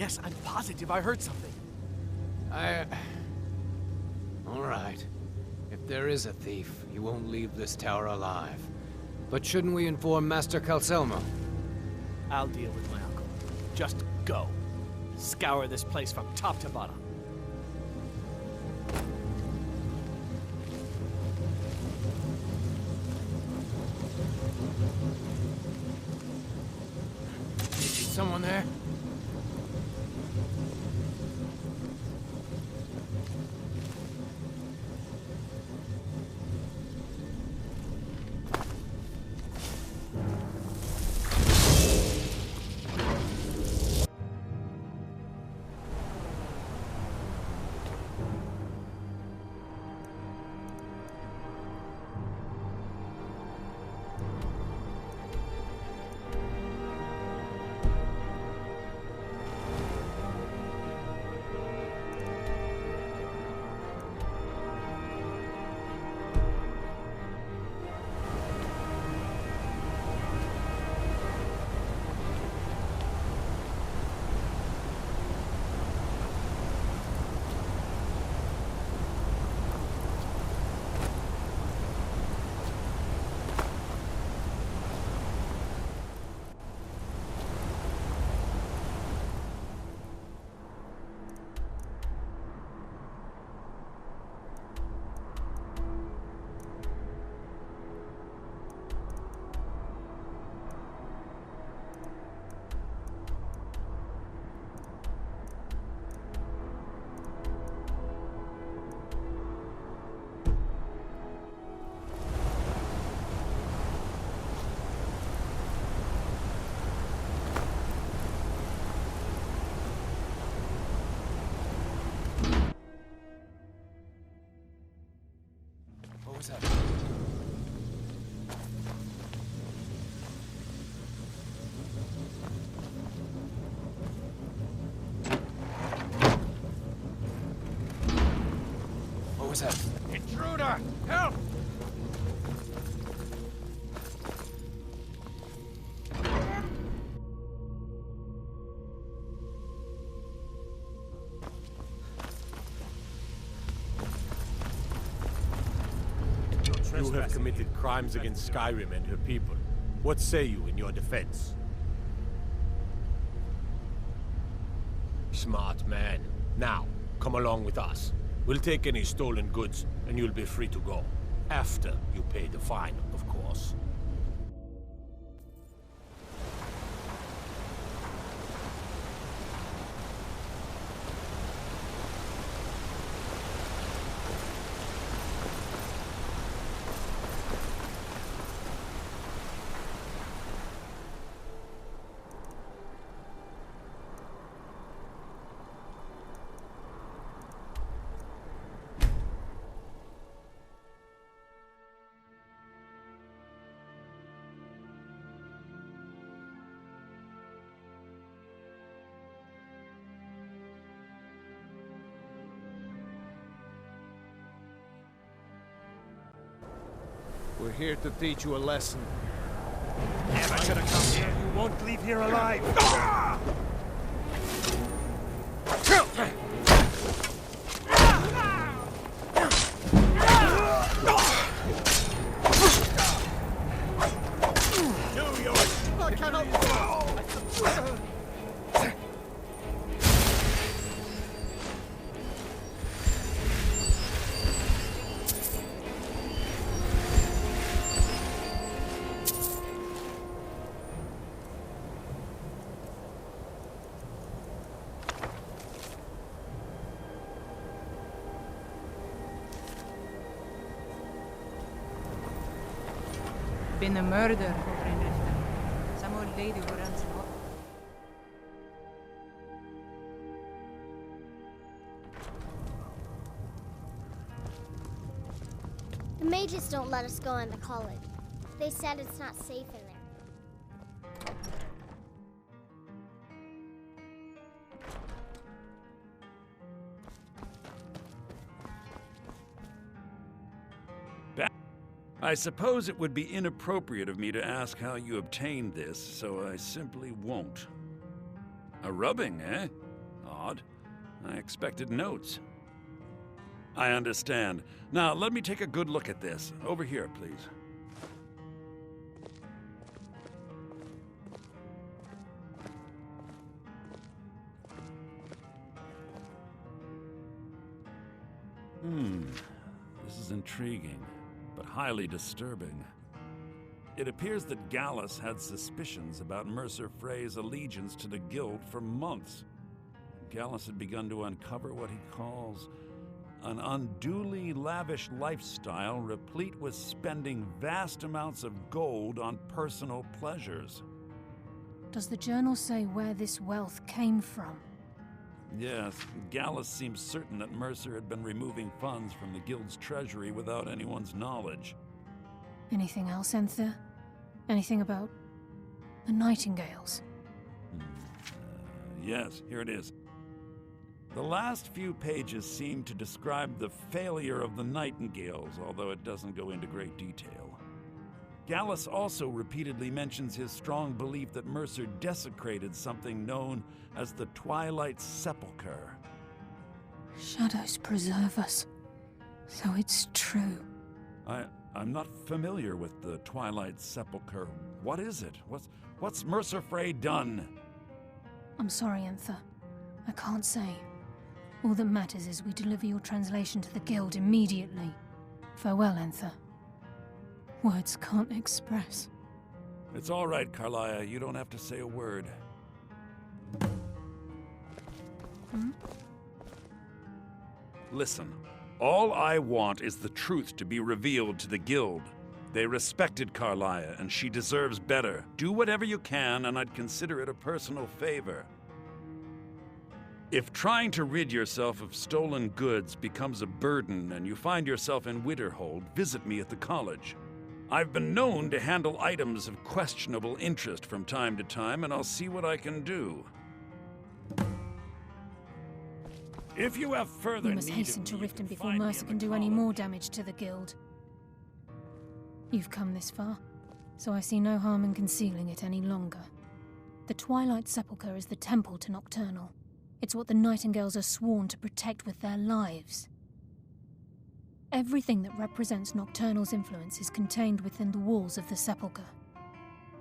Yes, I'm positive I heard something. All right. If there is a thief, he won't leave this tower alive. But shouldn't we inform Master Calcelmo? I'll deal with my uncle. Just go. Scour this place from top to bottom. Is someone there? What was that? What was that? Intruder! Help! You have committed crimes against Skyrim and her people. What say you in your defense? Smart man. Now, come along with us. We'll take any stolen goods, and you'll be free to go. After you pay the fine, of course. We're here to teach you a lesson. Never should have come here. You won't leave here alive. I cannot. Been a murder. Some old lady who runs an office. The mages don't let us go into college. They said it's not safe in there. I suppose it would be inappropriate of me to ask how you obtained this, so I simply won't. A rubbing, eh? Odd. I expected notes. I understand. Now, let me take a good look at this. Over here, please. This is intriguing, but highly disturbing. It appears that Gallus had suspicions about Mercer Frey's allegiance to the Guild for months. Gallus had begun to uncover what he calls an unduly lavish lifestyle replete with spending vast amounts of gold on personal pleasures. Does the journal say where this wealth came from? Yes, Gallus seems certain that Mercer had been removing funds from the Guild's treasury without anyone's knowledge. Anything else, Enther? Anything about the Nightingales? Yes, here it is. The last few pages seem to describe the failure of the Nightingales, although it doesn't go into great detail. Gallus also repeatedly mentions his strong belief that Mercer desecrated something known as the Twilight Sepulchre. Shadows preserve us. So it's true. I'm not familiar with the Twilight Sepulchre. What is it? What's Mercer Frey done? I'm sorry, Enther. I can't say. All that matters is we deliver your translation to the Guild immediately. Farewell, Enther. Words can't express. It's all right, Carlia. You don't have to say a word. Listen, all I want is the truth to be revealed to the Guild. They respected Carlia, and she deserves better. Do whatever you can, and I'd consider it a personal favor. If trying to rid yourself of stolen goods becomes a burden and you find yourself in Winterhold, visit me at the college. I've been known to handle items of questionable interest from time to time, and I'll see what I can do. If you have further We must need hasten of to me, you Riften can before find me Mercer in can the do any more college. damage to the Guild. You've come this far, so I see no harm in concealing it any longer. The Twilight Sepulchre is the temple to Nocturnal. It's what the Nightingales are sworn to protect with their lives. Everything that represents Nocturnal's influence is contained within the walls of the Sepulchre.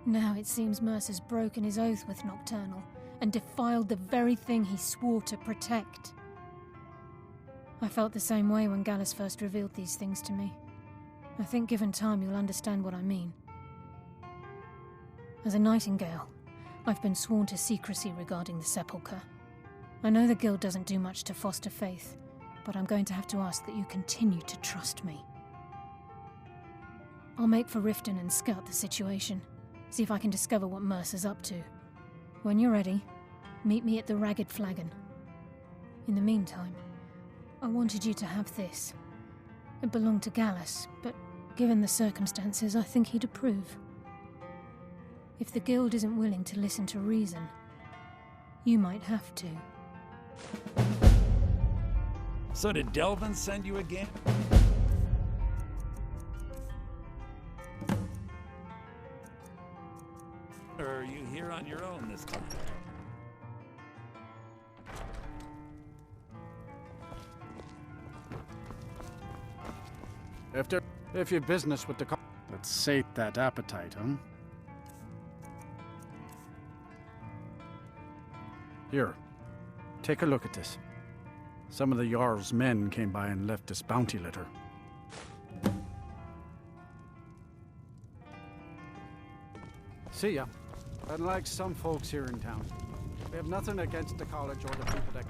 Now it seems Mercer's broken his oath with Nocturnal and defiled the very thing he swore to protect. I felt the same way when Gallus first revealed these things to me. I think given time you'll understand what I mean. As a Nightingale, I've been sworn to secrecy regarding the Sepulchre. I know the Guild doesn't do much to foster faith, but I'm going to have to ask that you continue to trust me. I'll make for Riften and scout the situation, see if I can discover what Mercer's up to. When you're ready, meet me at the Ragged Flagon. In the meantime, I wanted you to have this. It belonged to Gallus, but given the circumstances, I think he'd approve. If the Guild isn't willing to listen to reason, you might have to. So did Delvin send you again? Or are you here on your own this time? If you've business with the let's sate that appetite, huh? Here, take a look at this. Some of the Jarl's men came by and left this bounty letter. See ya. Unlike some folks here in town, we have nothing against the college or the people that...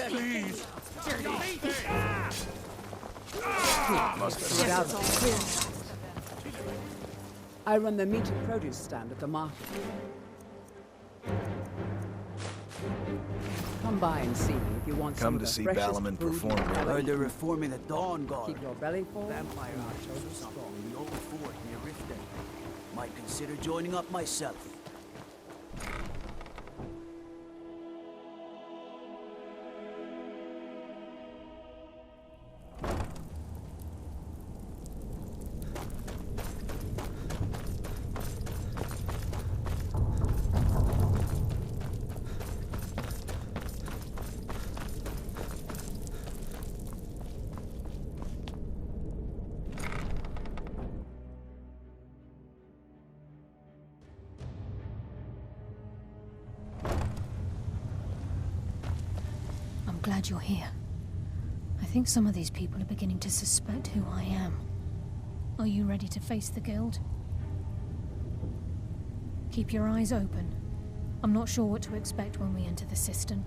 Please. I run the meat and produce stand at the market. Come by and see me if you want some Come of to the see freshest Balliman food perform. you've ever Heard they're eaten. reforming the Dawn Guard. Keep your belly full. Vampire and archers your or toes something strong. in the old fort near Riften. Might consider joining up myself. I'm glad you're here. I think some of these people are beginning to suspect who I am. Are you ready to face the Guild? Keep your eyes open. I'm not sure what to expect when we enter the cistern.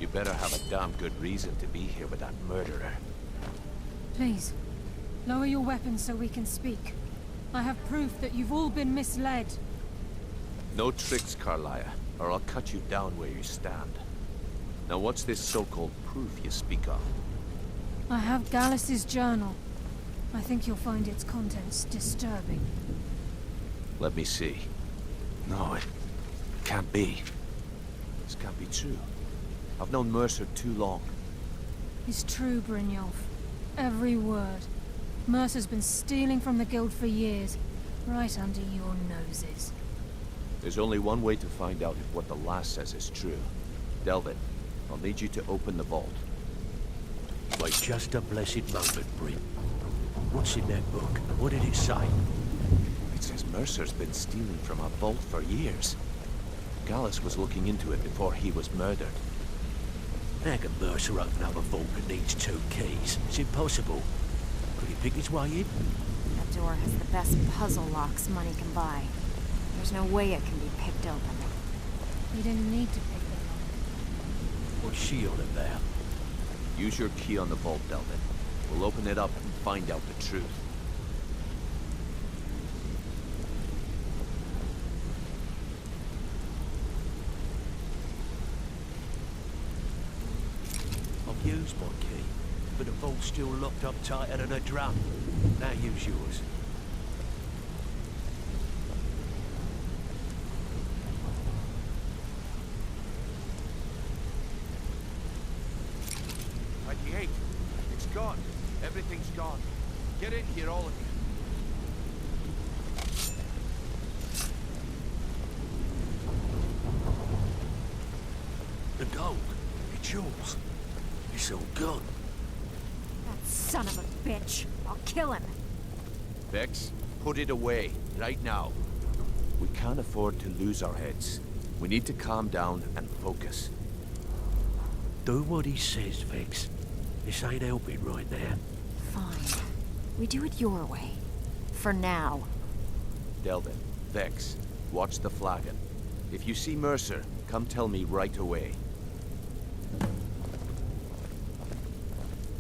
You better have a damn good reason to be here with that murderer. Please, lower your weapons so we can speak. I have proof that you've all been misled. No tricks, Carlia, or I'll cut you down where you stand. Now what's this so-called proof you speak of? I have Gallus's journal. I think you'll find its contents disturbing. Let me see. No, it can't be. This can't be true. I've known Mercer too long. It's true, Brynjolf. Every word. Mercer's been stealing from the Guild for years, right under your noses. There's only one way to find out if what the lass says is true. Delvin, I'll need you to open the vault. Wait just a blessed moment, Bryn. What's in that book? What did it say? It says Mercer's been stealing from a vault for years. Gallus was looking into it before he was murdered. How can Mercer open up a vault that needs 2 keys? It's impossible. Could he pick his way in? That door has the best puzzle locks money can buy. There's no way it can be picked open. You didn't need to pick the lock. What's she on about? Use your key on the vault, Delvin. We'll open it up and find out the truth. I've used my key, but the vault's still locked up tighter than a drum. Now use yours. It's gone. Everything's gone. Get in here, all of you. The gold. It's yours. It's all gone. That son of a bitch. I'll kill him. Vex, put it away, right now. We can't afford to lose our heads. We need to calm down and focus. Do what he says, Vex. This ain't helping right now. Fine. We do it your way. For now. Delvin, Vex, watch the flagon. If you see Mercer, come tell me right away.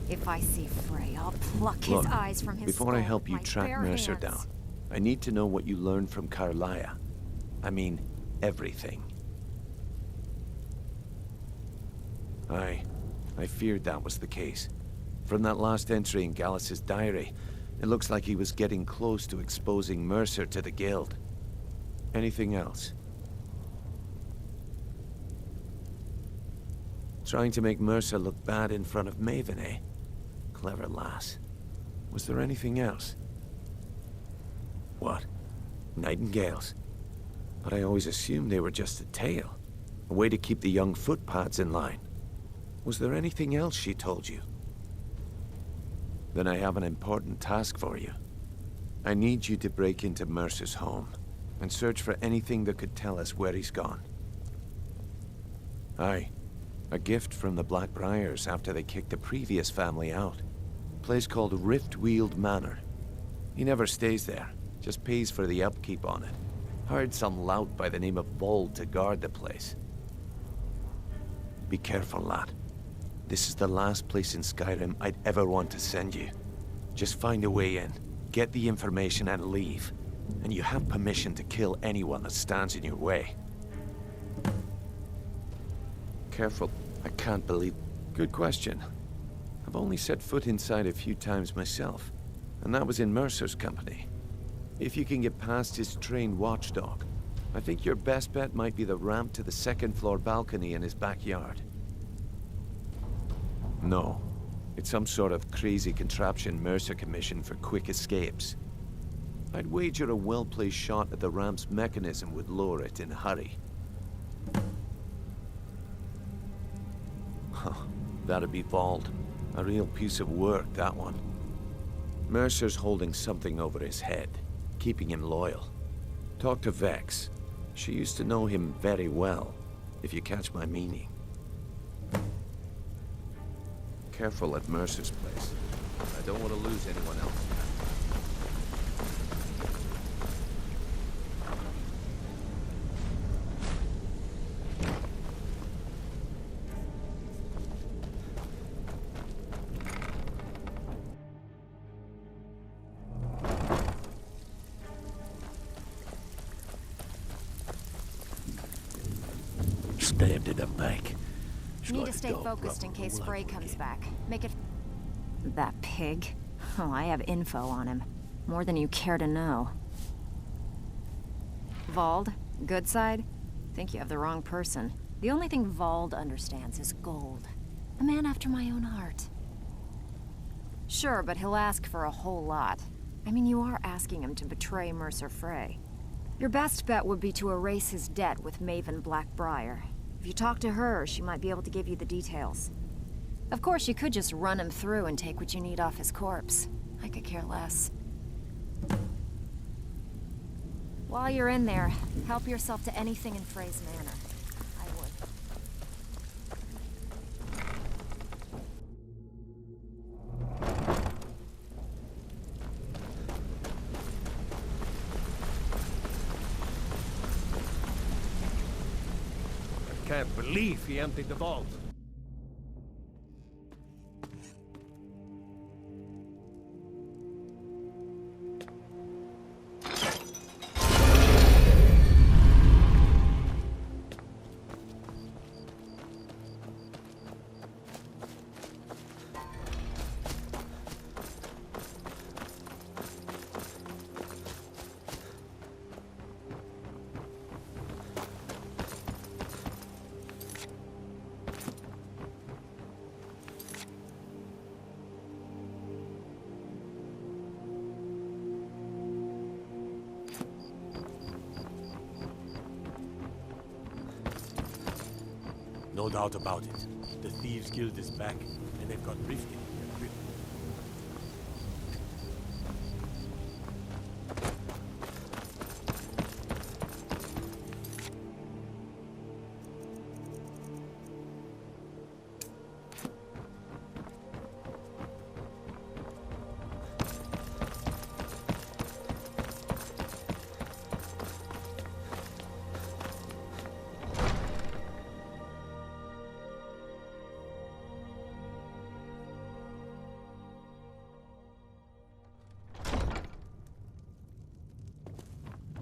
If I see Frey, I'll pluck his eyes from his before I skull help you with my track bare Mercer hands. down, I need to know what you learned from Carlia. I mean, everything. I feared that was the case. From that last entry in Gallus's diary, It looks like he was getting close to exposing Mercer to the Guild. Anything else? Trying to make Mercer look bad in front of Maven, eh? Clever lass. Was there anything else? What? Nightingales? But I always assumed they were just a tale. A way to keep the young footpads in line. Was there anything else she told you? Then I have an important task for you. I need you to break into Mercer's home and search for anything that could tell us where he's gone. Aye. A gift from the Blackbriars after they kicked the previous family out. A place called Riftweald Manor. He never stays there, just pays for the upkeep on it. Hired some lout by the name of Vold to guard the place. Be careful, lad. This is the last place in Skyrim I'd ever want to send you. Just find a way in, get the information and leave. And you have permission to kill anyone that stands in your way. Careful. I can't believe... Good question. I've only set foot inside a few times myself, and that was in Mercer's company. If you can get past his trained watchdog, I think your best bet might be the ramp to the second-floor balcony in his backyard. No. It's some sort of crazy contraption Mercer commissioned for quick escapes. I'd wager a well-placed shot at the ramp's mechanism would lower it in a hurry. That'd be Vold. A real piece of work, that one. Mercer's holding something over his head, keeping him loyal. Talk to Vex. She used to know him very well, if you catch my meaning. Careful at Mercer's place. I don't want to lose anyone else. Stabbed in the back. Need to stay focused in case Frey comes back. Make it... That pig? Oh, I have info on him. More than you care to know. Vold? Good side? Think you have the wrong person. The only thing Vold understands is gold. A man after my own heart. Sure, but he'll ask for a whole lot. I mean, you are asking him to betray Mercer Frey. Your best bet would be to erase his debt with Maven Blackbriar. If you talk to her, she might be able to give you the details. Of course, you could just run him through and take what you need off his corpse. I could care less. While you're in there, help yourself to anything in Frey's manor. I would. I can't believe he emptied the vault. No doubt about it. The Thieves Guild is back, and they've got Rifkin here.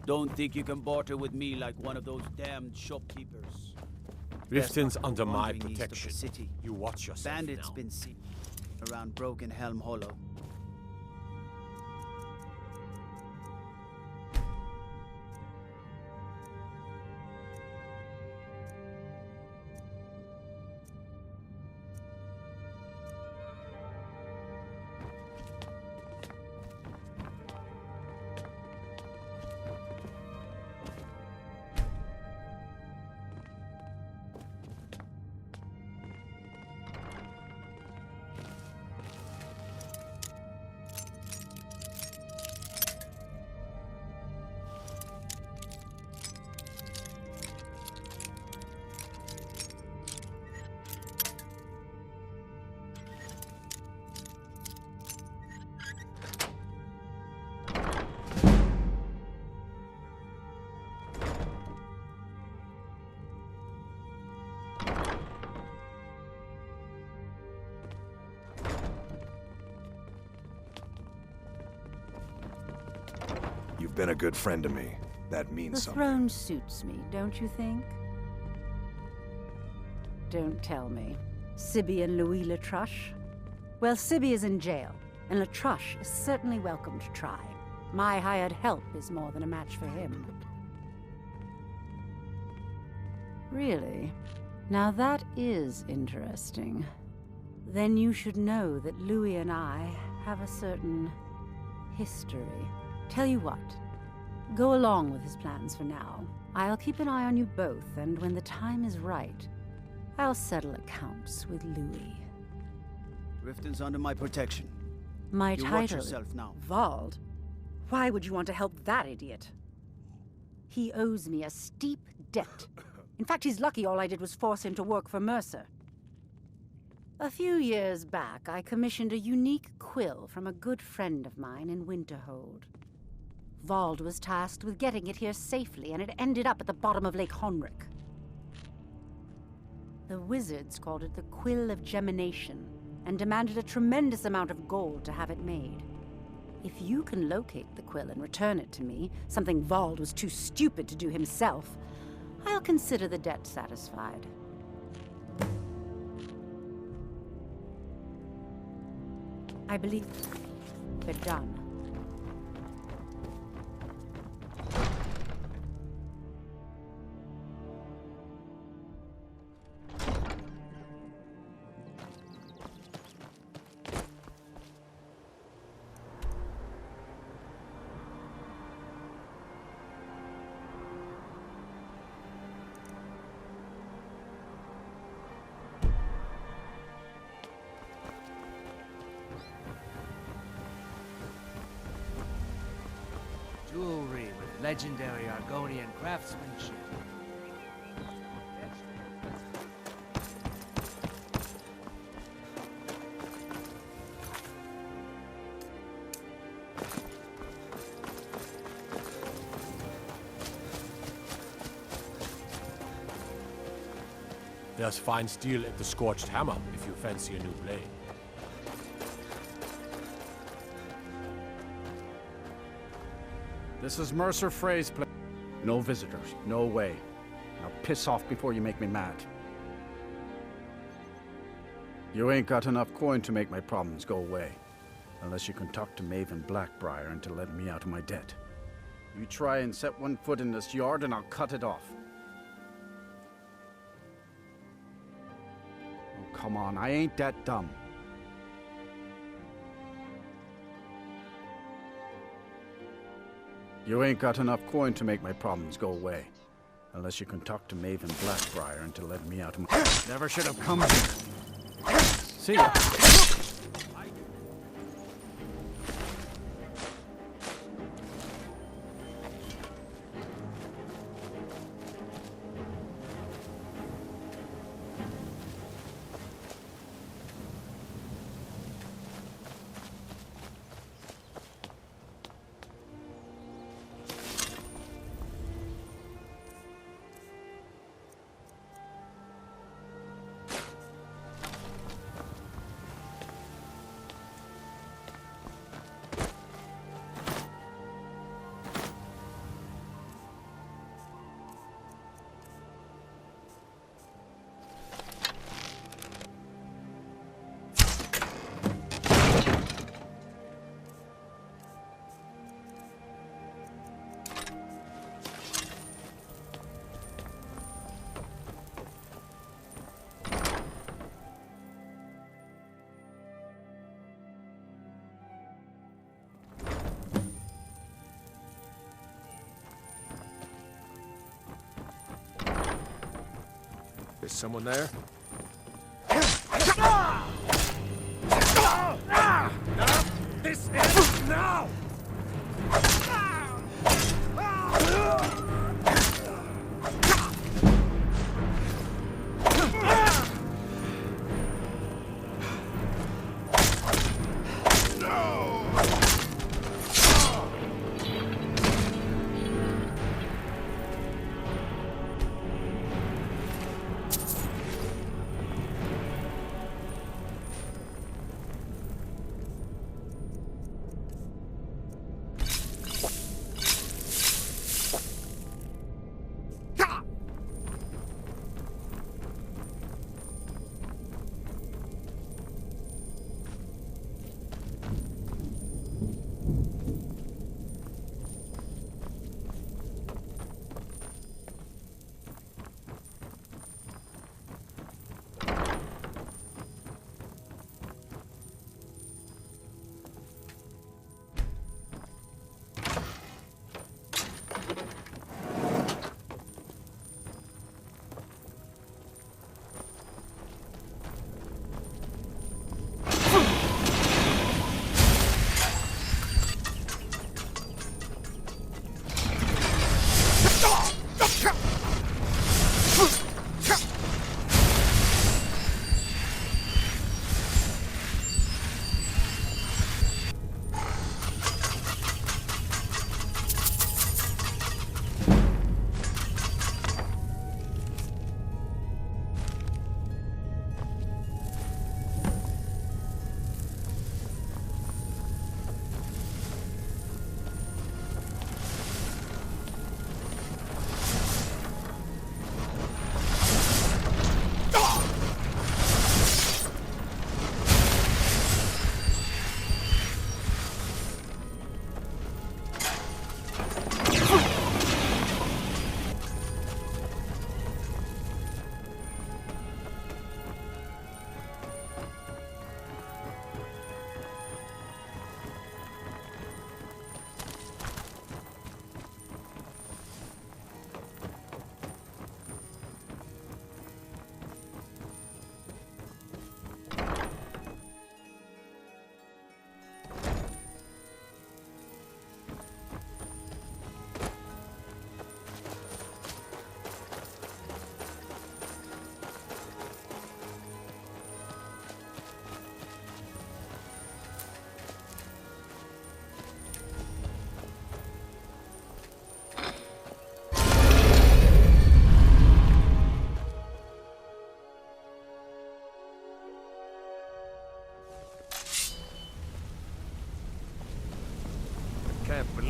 Don't think you can barter with me like one of those damned shopkeepers. Riften's under my wandering east of the protection. city. You watch yourself Bandits now. been seen around Broken Helm Hollow. You've been a good friend to me. That means The something. throne suits me, don't you think? Don't tell me. Sibby and Louis Latruche? Well, Sibby is in jail, and Latruche is certainly welcome to try. My hired help is more than a match for him. Really? Now that is interesting. Then you should know that Louis and I have a certain history. Tell you what, go along with his plans for now. I'll keep an eye on you both, and when the time is right, I'll settle accounts with Louis. Riften's under my protection. My You title watch yourself now. Vald? Why would you want to help that idiot? He owes me a steep debt. In fact, he's lucky all I did was force him to work for Mercer. A few years back, I commissioned a unique quill from a good friend of mine in Winterhold. Vald was tasked with getting it here safely, and it ended up at the bottom of Lake Honrick. The wizards called it the Quill of Gemination, and demanded a tremendous amount of gold to have it made. If you can locate the quill and return it to me, something Vald was too stupid to do himself, I'll consider the debt satisfied. I believe they're done. Jewelry with legendary Argonian craftsmanship. There's fine steel at the Scorched Hammer if you fancy a new blade. This is Mercer Frey's place. No visitors, no way. Now piss off before you make me mad. You ain't got enough coin to make my problems go away. Unless you can talk to Maven Blackbriar into letting me out of my debt. You try and set one foot in this yard and I'll cut it off. Oh, come on, I ain't that dumb. You ain't got enough coin to make my problems go away. Unless you can talk to Maven Blackbriar into letting me out of my... Never should have come here. See ya. Is someone there? This ends now!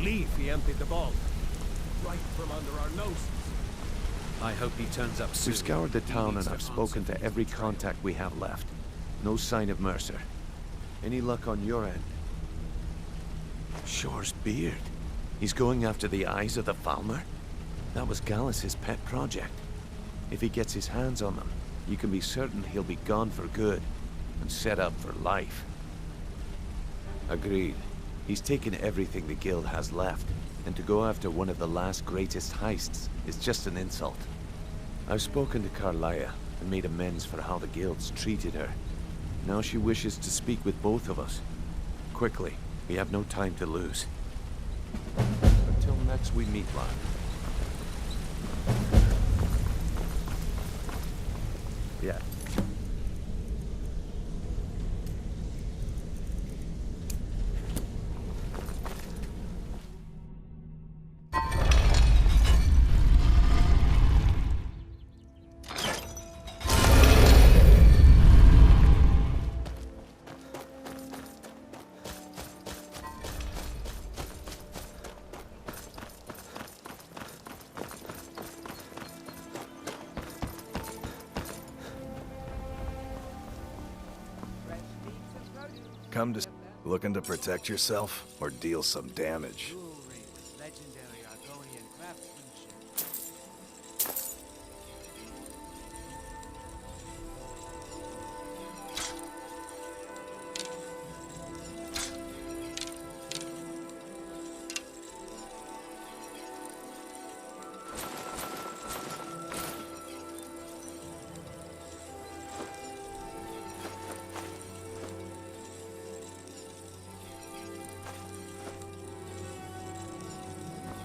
believe he emptied the vault. Right from under our noses. I hope he turns up soon. We've scoured the He town needs and I've to spoken answer to for every his betrayal. contact we have left. No sign of Mercer. Any luck on your end? Shore's beard. He's going after the eyes of the Falmer? That was Gallus's pet project. If he gets his hands on them, you can be certain he'll be gone for good and set up for life. Agreed. He's taken everything the guild has left, and to go after one of the last greatest heists is just an insult. I've spoken to Carlia and made amends for how the guild's treated her. Now she wishes to speak with both of us. Quickly, we have no time to lose. Until next we meet, lad. Yeah. Come to looking to protect yourself or deal some damage.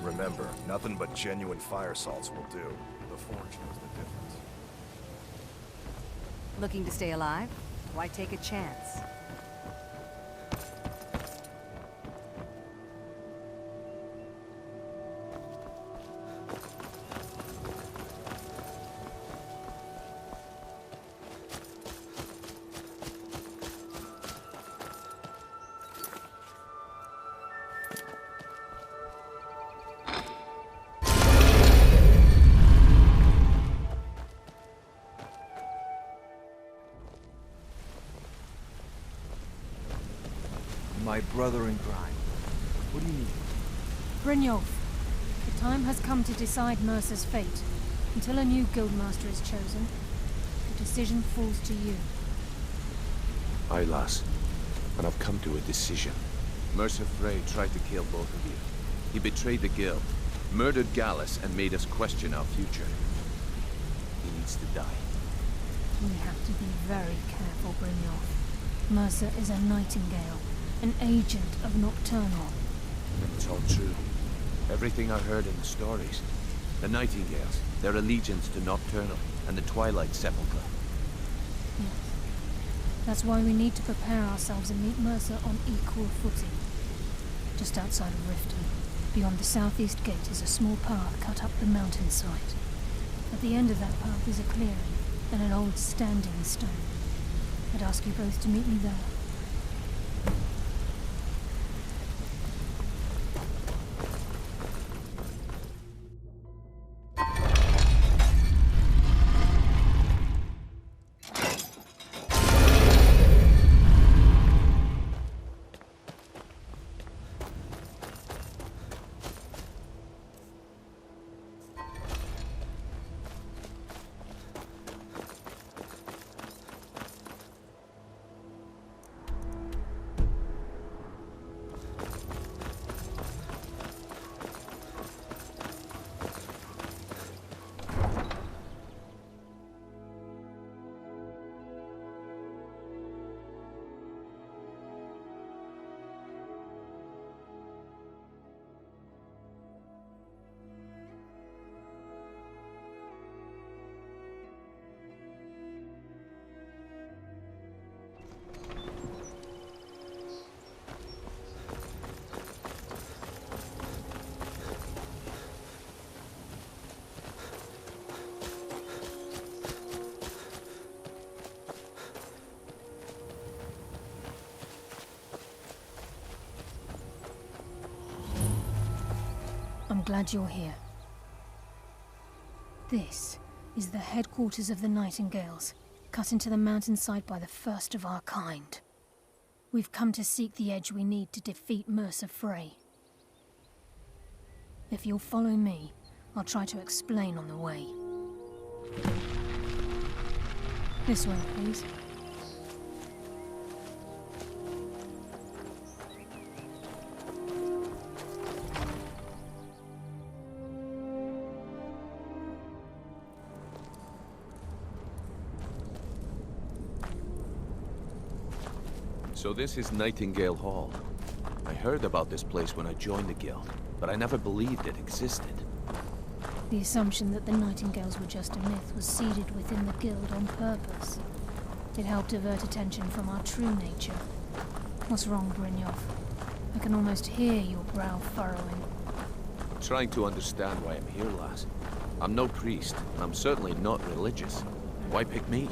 Remember, nothing but genuine fire salts will do. The Forge knows the difference. Looking to stay alive? Why take a chance? My brother in crime. What do you need? Brynjolf, the time has come to decide Mercer's fate. Until a new guildmaster is chosen, the decision falls to you. Aye, lass. And I've come to a decision. Mercer Frey tried to kill both of you. He betrayed the guild, murdered Gallus, and made us question our future. He needs to die. We have to be very careful, Brynjolf. Mercer is a nightingale, an agent of Nocturnal. It's all true. Everything I heard in the stories. The Nightingales, their allegiance to Nocturnal, and the Twilight Sepulchre. Yes. That's why we need to prepare ourselves and meet Mercer on equal footing. Just outside of Riften, beyond the southeast gate, is a small path cut up the mountainside. At the end of that path is a clearing, and an old standing stone. I'd ask you both to meet me there. glad you're here. This is the headquarters of the Nightingales, cut into the mountainside by the first of our kind. We've come to seek the edge we need to defeat Mercer Frey. If you'll follow me, I'll try to explain on the way. This way, please. So this is Nightingale Hall. I heard about this place when I joined the guild, but I never believed it existed. The assumption that the Nightingales were just a myth was seeded within the guild on purpose. It helped divert attention from our true nature. What's wrong, Brynjolf? I can almost hear your brow furrowing. I'm trying to understand why I'm here, lass. I'm no priest, and I'm certainly not religious. Why pick me?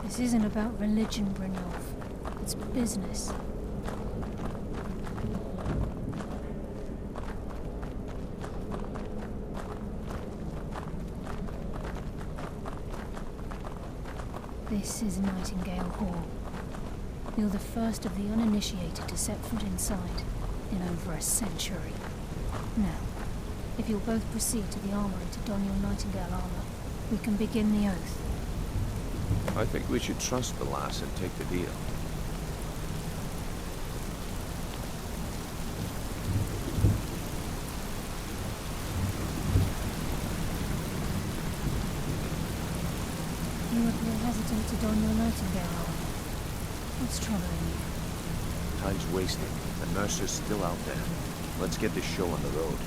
This isn't about religion, Brynjolf. It's business. This is Nightingale Hall. You're the first of the uninitiated to set foot inside in over a century. Now, if you'll both proceed to the armory to don your Nightingale armor, we can begin the oath. I think we should trust the lass and take the deal. You appear hesitant to don your Nightingale armor. What's troubling you? Time's wasting, and Mercer's still out there. Let's get this show on the road.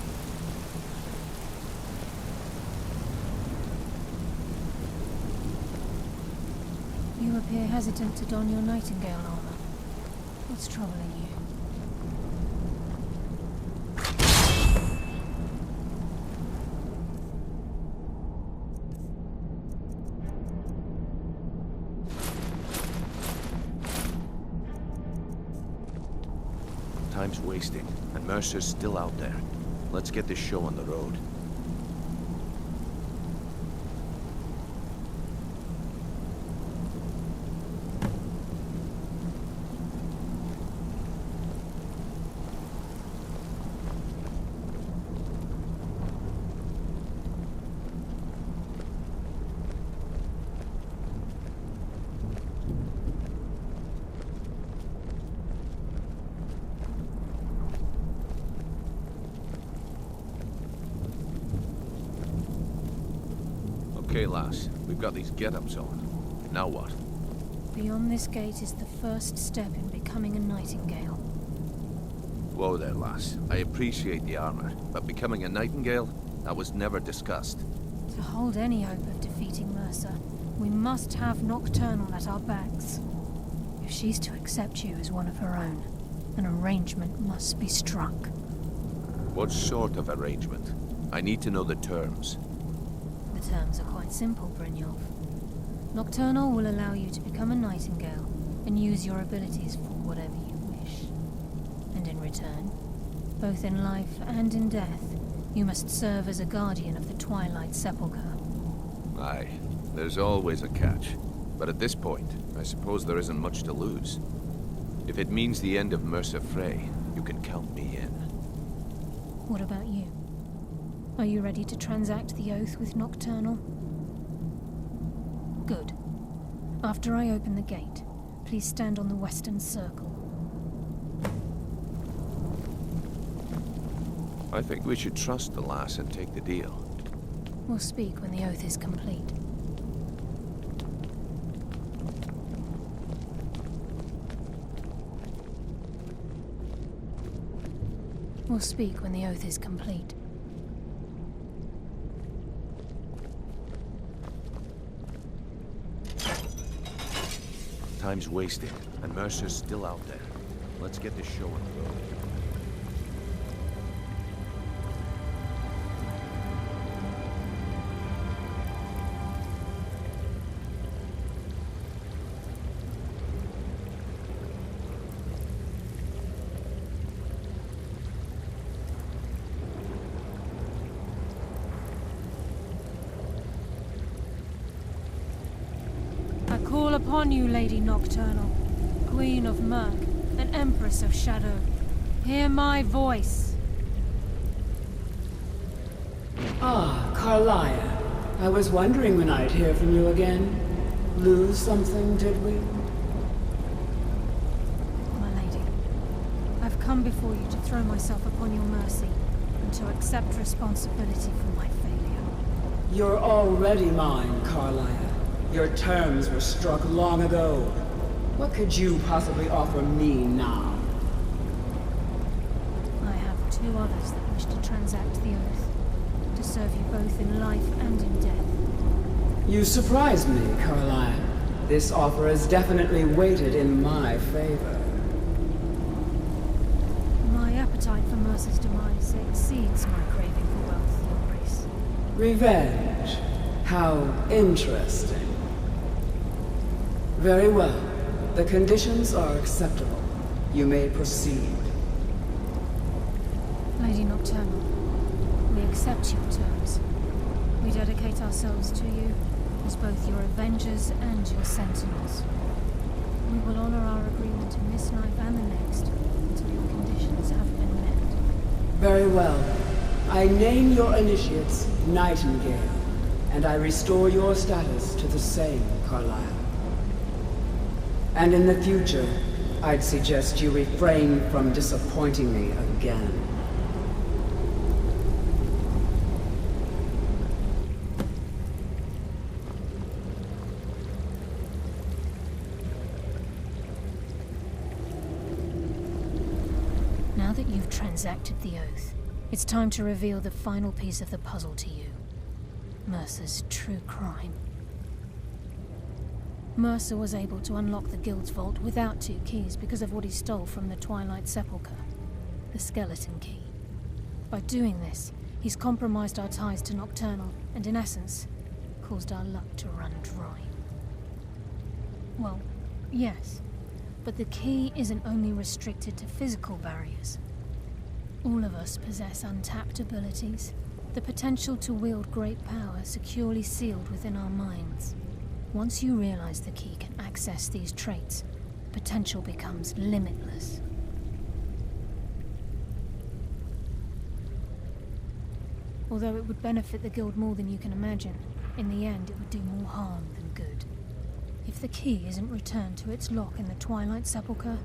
You appear hesitant to don your Nightingale armor. What's troubling you? Time's wasting, and Mercer's still out there. Let's get this show on the road. Okay, lass. We've got these get-ups on. Now what? Beyond this gate is the first step in becoming a Nightingale. Whoa there, lass. I appreciate the armor, but becoming a Nightingale? That was never discussed. To hold any hope of defeating Mercer, we must have Nocturnal at our backs. If she's to accept you as one of her own, an arrangement must be struck. What sort of arrangement? I need to know the terms. The terms are quite simple, Brynjolf. Nocturnal will allow you to become a Nightingale and use your abilities for whatever you wish. And in return, both in life and in death, you must serve as a guardian of the Twilight Sepulchre. Aye, there's always a catch. But at this point, I suppose there isn't much to lose. If it means the end of Mercer Frey, you can count me in. What about you? Are you ready to transact the oath with Nocturnal? Good. After I open the gate, please stand on the western circle. I think we should trust the lass and take the deal. We'll speak when the oath is complete. We'll speak when the oath is complete. Time's wasting, and Mercer's still out there. Let's get this show on the road. call upon you, Lady Nocturnal, Queen of Murk, and Empress of Shadow. Hear my voice. Ah, Carlia. I was wondering when I'd hear from you again. Lose something, did we? My lady, I've come before you to throw myself upon your mercy and to accept responsibility for my failure. You're already mine, Carlia. Your terms were struck long ago. What could you possibly offer me now? I have two others that wish to transact the oath, to serve you both in life and in death. You surprise me, Carlia. This offer is definitely weighted in my favor. My appetite for Mercer's demise exceeds my craving for wealth, Your Grace. Revenge. How interesting. Very well. The conditions are acceptable. You may proceed. Lady Nocturnal, we accept your terms. We dedicate ourselves to you as both your avengers and your sentinels. We will honor our agreement in this life and the next until your conditions have been met. Very well. I name your initiates Nightingale, and I restore your status to the same, Carlisle. And in the future, I'd suggest you refrain from disappointing me again. Now that you've transacted the oath, it's time to reveal the final piece of the puzzle to you. Mercer's true crime. Mercer was able to unlock the Guild's vault without 2 keys because of what he stole from the Twilight Sepulchre, the skeleton key. By doing this, he's compromised our ties to Nocturnal and, in essence, caused our luck to run dry. Well, yes, but the key isn't only restricted to physical barriers. All of us possess untapped abilities, the potential to wield great power securely sealed within our minds. Once you realize the key can access these traits, potential becomes limitless. Although it would benefit the Guild more than you can imagine, in the end it would do more harm than good. If the key isn't returned to its lock in the Twilight Sepulchre,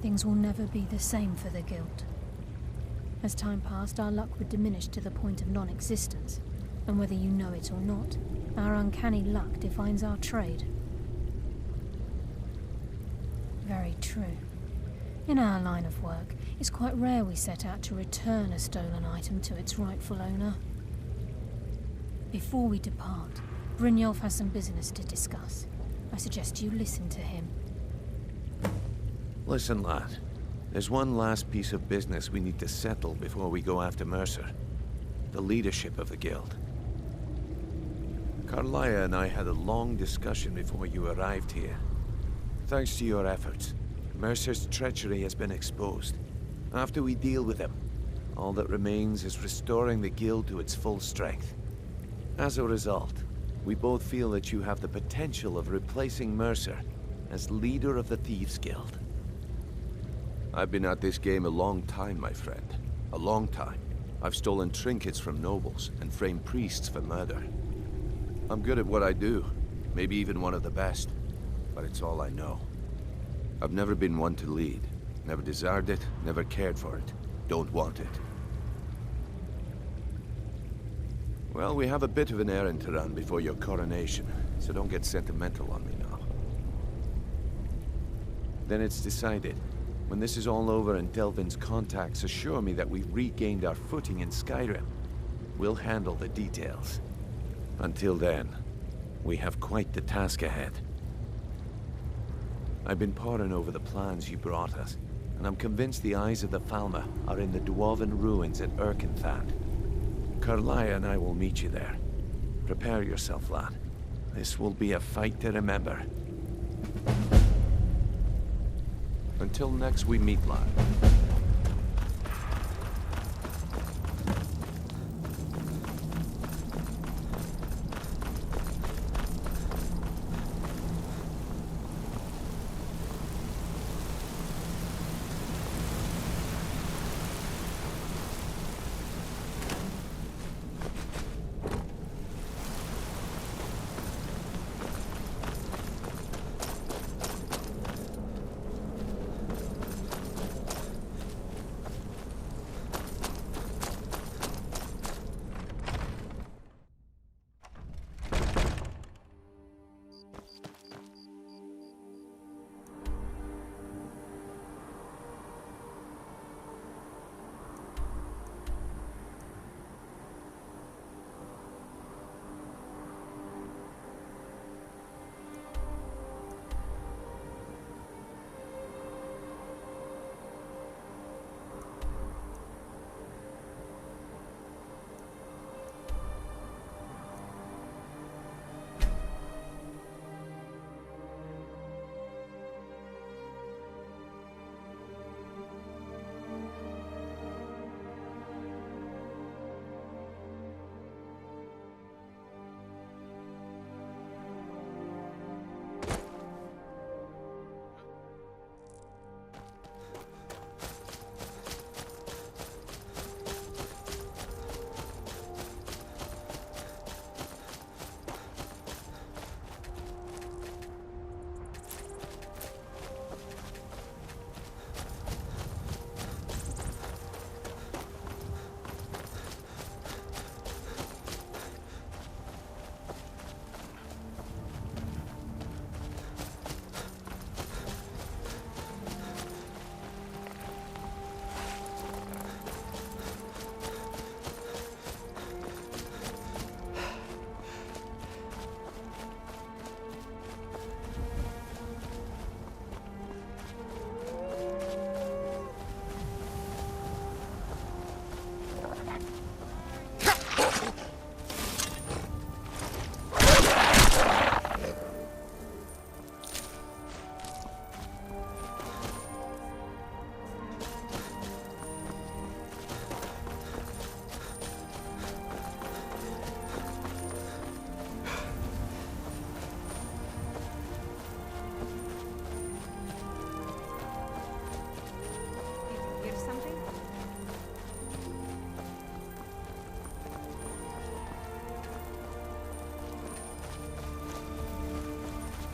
things will never be the same for the Guild. As time passed, our luck would diminish to the point of non-existence, and whether you know it or not, our uncanny luck defines our trade. Very true. In our line of work, it's quite rare we set out to return a stolen item to its rightful owner. Before we depart, Brynjolf has some business to discuss. I suggest you listen to him. Listen, lad. There's one last piece of business we need to settle before we go after Mercer. The leadership of the Guild. Carlia and I had a long discussion before you arrived here. Thanks to your efforts, Mercer's treachery has been exposed. After we deal with him, all that remains is restoring the Guild to its full strength. As a result, we both feel that you have the potential of replacing Mercer as leader of the Thieves' Guild. I've been at this game a long time, my friend. A long time. I've stolen trinkets from nobles and framed priests for murder. I'm good at what I do, maybe even one of the best, but it's all I know. I've never been one to lead. Never desired it, never cared for it. Don't want it. Well, we have a bit of an errand to run before your coronation, so don't get sentimental on me now. Then it's decided. When this is all over and Delvin's contacts assure me that we've regained our footing in Skyrim, we'll handle the details. Until then, we have quite the task ahead. I've been poring over the plans you brought us, and I'm convinced the eyes of the Falmer are in the Dwarven ruins at Erkenthand. Carlia and I will meet you there. Prepare yourself, lad. This will be a fight to remember. Until next we meet, lad.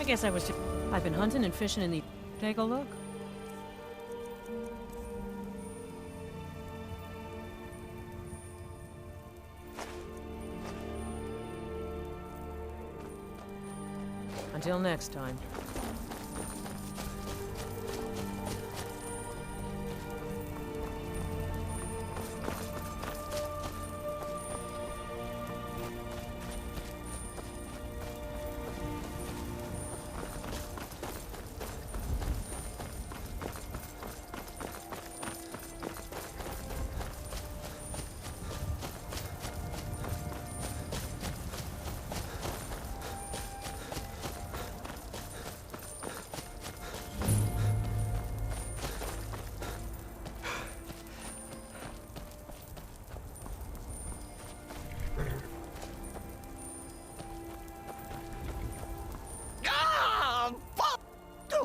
guess I was just... I've been hunting and fishing in the... Take a look. Until next time.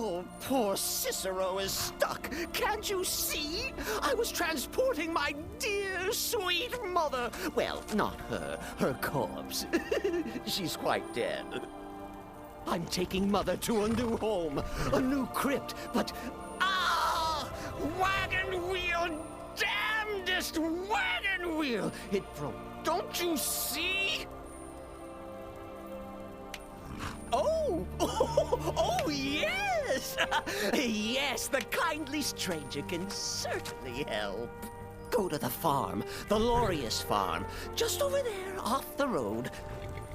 Oh, poor Cicero is stuck. Can't you see? I was transporting my dear, sweet mother. Well, not her. Her corpse. She's quite dead. I'm taking Mother to a new home, a new crypt, but... Ah! Wagon wheel! Damnedest wagon wheel! It broke. Don't you see? Oh! Oh, yes! Yes, the kindly stranger can certainly help. Go to the farm, the Lorius farm, just over there, off the road.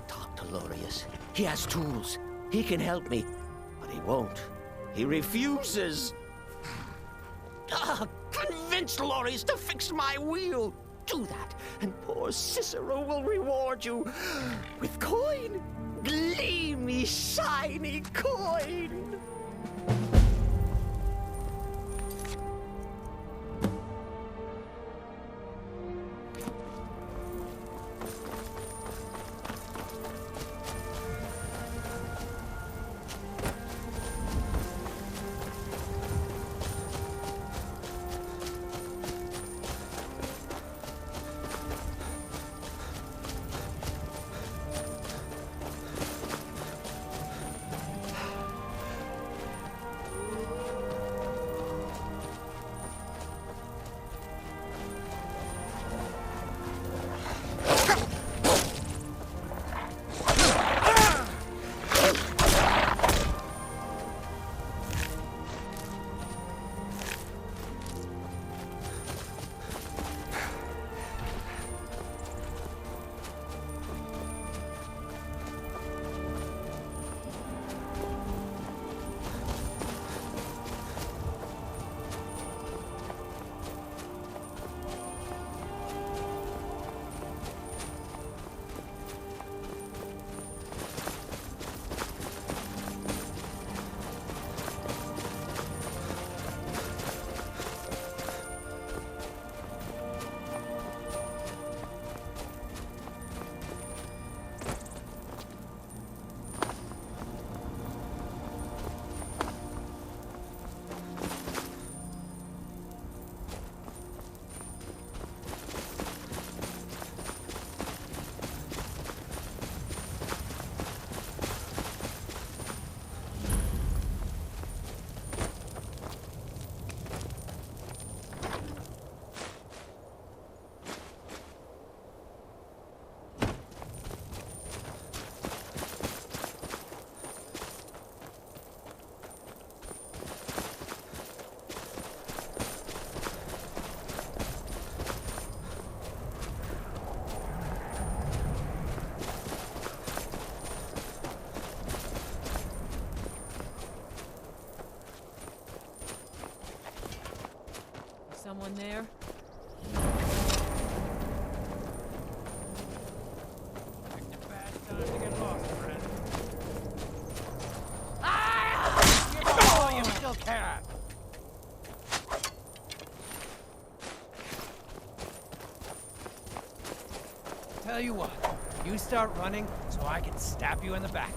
Talk to Lorius. He has tools. He can help me, but he won't. He refuses. Convince Lorius to fix my wheel. Do that, and poor Cicero will reward you with coin. Gleamy, shiny coin! Someone there? Oh, you still can! Tell you what, you start running so I can stab you in the back.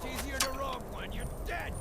Much easier to rob one. You're dead.